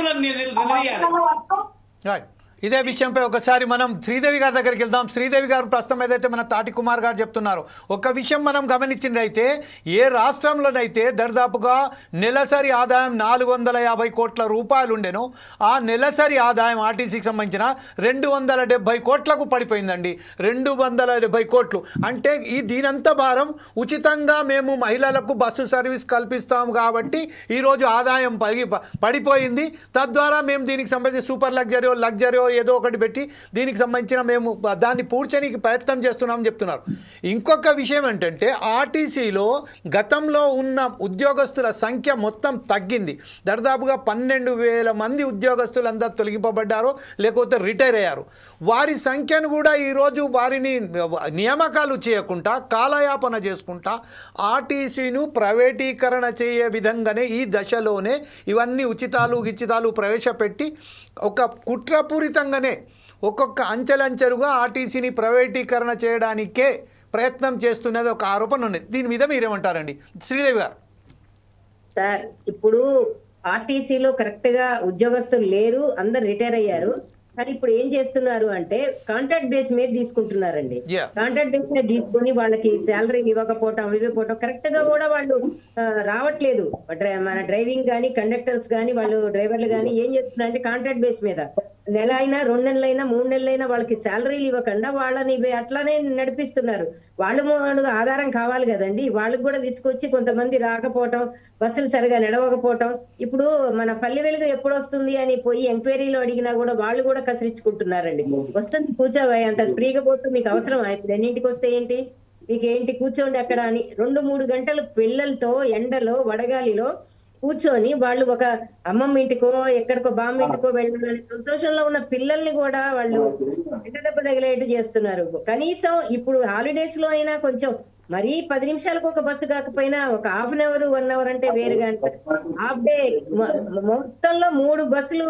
డ్రైవర్లను నిలదీయాలి. ఇదే విషయంపై ఒకసారి మనం శ్రీదేవి గారి దగ్గరికి వెళ్దాం. శ్రీదేవి గారు ప్రస్తుతం ఏదైతే మన తాటి కుమార్ గారు చెప్తున్నారు, ఒక విషయం మనం గమనించినట్లయితే ఏ రాష్ట్రంలోనైతే దర్దాపుగా నెలసరి ఆదాయం 450 కోట్ల రూపాయలు ఉండేనో ఆ నెలసరి ఆదాయం ఆర్టీసీకి సంబంధించిన 270 కోట్లకు పడిపోయిందండి. 270 కోట్లు అంటే దీనంతా భారం ఉచితంగా మేము మహిళలకు బస్సు సర్వీస్ కల్పిస్తాం కాబట్టి ఈరోజు ఆదాయం పడిపోయింది. తద్వారా మేము దీనికి సంబంధించి సూపర్ లగ్జరీ ఏదో ఒకటి పెట్టి దీనికి సంబంధించిన మేము దాన్ని పూడ్చడానికి ప్రయత్నం చేస్తున్నామని చెప్తున్నారు. ఇంకొక విషయం ఏంటంటే ఆర్టీసీలో గతంలో ఉన్న ఉద్యోగస్తుల సంఖ్య మొత్తం తగ్గింది. దాదాపుగా 12,000 మంది ఉద్యోగస్తులు అందరూ తొలగింపబడ్డారు, లేకపోతే రిటైర్ అయ్యారు. వారి సంఖ్యను కూడా ఈరోజు వారిని నియామకాలు చేయకుండా కాలయాపన చేసుకుంటా ఆర్టీసీను ప్రైవేటీకరణ చేయే విధంగానే ఈ దశలోనే ఇవన్నీ ఉచితాలు ప్రవేశపెట్టి ఒక కుట్రపూరితంగానే ఒక్కొక్క అంచెలంచెలుగా ఆర్టీసీని ప్రైవేటీకరణ చేయడానికే ప్రయత్నం చేస్తున్నది ఒక ఆరోపణ ఉంది. దీని మీద మీరేమంటారండి శ్రీదేవి గారు? సార్, ఇప్పుడు ఆర్టీసీలో కరెక్ట్ గా ఉద్యోగస్తులు లేరు, అందరు రిటైర్ అయ్యారు. కానీ ఇప్పుడు ఏం చేస్తున్నారు అంటే కాంట్రాక్ట్ బేస్ మీద తీసుకుంటున్నారండి. కాంట్రాక్ట్ బేస్ మీద తీసుకుని వాళ్ళకి శాలరీ ఇవ్వకపోవటం కరెక్ట్ గా కూడా వాళ్ళు రావట్లేదు. మన డ్రైవింగ్ కానీ కండక్టర్స్ కానీ వాళ్ళు డ్రైవర్లు కానీ ఏం చేస్తున్నారంటే కాంట్రాక్ట్ బేస్ మీద నెల అయినా 2 నెలలైనా 3 నెలలైనా వాళ్ళకి శాలరీలు ఇవ్వకుండా వాళ్ళని అట్లానే నడిపిస్తున్నారు. వాళ్ళకి ఆధారం కావాలి కదండి. వాళ్ళకి కూడా విసుకొచ్చి కొంతమంది రాకపోవటం, బస్సులు సరిగా నడవకపోవటం. ఇప్పుడు మన పల్లె వెలుగు ఎప్పుడు వస్తుంది అని పోయి ఎంక్వైరీలో అడిగినా కూడా వాళ్ళు కూడా కసిరించుకుంటున్నారండి. వస్తుంది కూర్చోవా, అంత ఫ్రీగా పోతూ మీకు అవసరమా, ఇప్పుడు ఎన్నింటికి వస్తే ఏంటి, మీకేంటి కూర్చోండి అక్కడ అని 2-3 గంటలు పిల్లలతో ఎండలో వడగాలిలో కూర్చొని వాళ్ళు ఒక అమ్మమ్మ ఇంటికో ఎక్కడికో బామ్మ ఇంటికో వెళ్ళాలని సంతోషంలో ఉన్న పిల్లల్ని కూడా వాళ్ళు ఎండదెబ్బ తగిలేట్టు చేస్తున్నారు. కనీసం ఇప్పుడు హాలిడేస్ లో అయినా కొంచెం మరీ 10 నిమిషాలకు ఒక బస్సు కాకపోయినా ఒక హాఫ్ అన్ అవర్ 1 అవర్ అంటే వేరుగా హాఫ్ డే మొత్తంలో 3 బస్సులు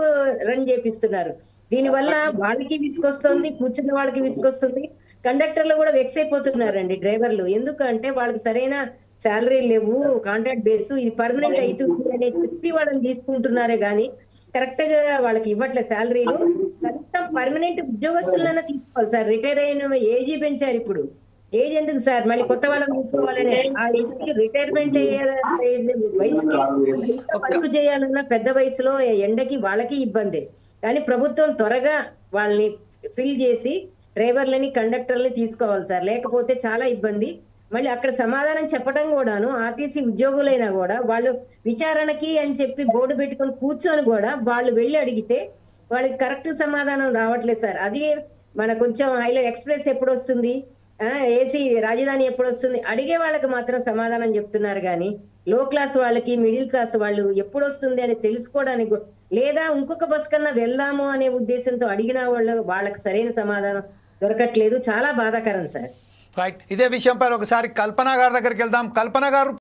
రన్ చేపిస్తున్నారు. దీనివల్ల వాళ్ళకి విసుకొస్తుంది, కూర్చున్న వాళ్ళకి విసుకొస్తుంది, కండక్టర్లు కూడా వెక్స్ అయిపోతున్నారండి డ్రైవర్లు. ఎందుకంటే వాళ్ళకి సరైన శాలరీ లేవు, కాంట్రాక్ట్ బేస్, ఇది పర్మనెంట్ అవుతుంది అని చెప్పి వాళ్ళని తీసుకుంటున్నారే గానీ కరెక్ట్ గా వాళ్ళకి ఇవ్వట్లేదు శాలరీలు. కరెక్ట్ పర్మనెంట్ ఉద్యోగస్తులైనా తీసుకోవాలి సార్. రిటైర్ అయిన ఏజీ పెంచారు. ఇప్పుడు ఏజ్ ఎందుకు సార్, మళ్ళీ కొత్త వాళ్ళని తీసుకోవాలని ఆ ఏజ్కి రిటైర్మెంట్ వయసుకి వర్క్ చేయాలన్నా పెద్ద వయసులో ఎండకి వాళ్ళకి ఇబ్బంది. కానీ ప్రభుత్వం త్వరగా వాళ్ళని ఫిల్ చేసి డ్రైవర్లని కండక్టర్లని తీసుకోవాలి సార్, లేకపోతే చాలా ఇబ్బంది. మళ్ళీ అక్కడ సమాధానం చెప్పడం కూడాను ఆర్టీసీ ఉద్యోగులైనా కూడా వాళ్ళు విచారణకి అని చెప్పి బోర్డు పెట్టుకొని కూర్చొని కూడా వాళ్ళు వెళ్ళి అడిగితే వాళ్ళకి కరెక్ట్ సమాధానం రావట్లేదు సార్. అది మన కొంచెం హైలో ఎక్స్ప్రెస్ ఎప్పుడు వస్తుంది, ఏసీ రాజధాని ఎప్పుడు వస్తుంది అడిగే వాళ్ళకి మాత్రం సమాధానం చెప్తున్నారు. కానీ లో క్లాస్ వాళ్ళకి మిడిల్ క్లాస్ వాళ్ళు ఎప్పుడు వస్తుంది అని తెలుసుకోవడానికి లేదా ఇంకొక బస్ కన్నా వెళ్దాము అనే ఉద్దేశంతో అడిగిన వాళ్ళకి సరైన సమాధానం దొరకట్లేదు. చాలా బాధాకరం సార్. రైట్, ఇదే విషయంపై ఒకసారి కల్పన గారి దగ్గరికి వెళ్దాం. కల్పన గారు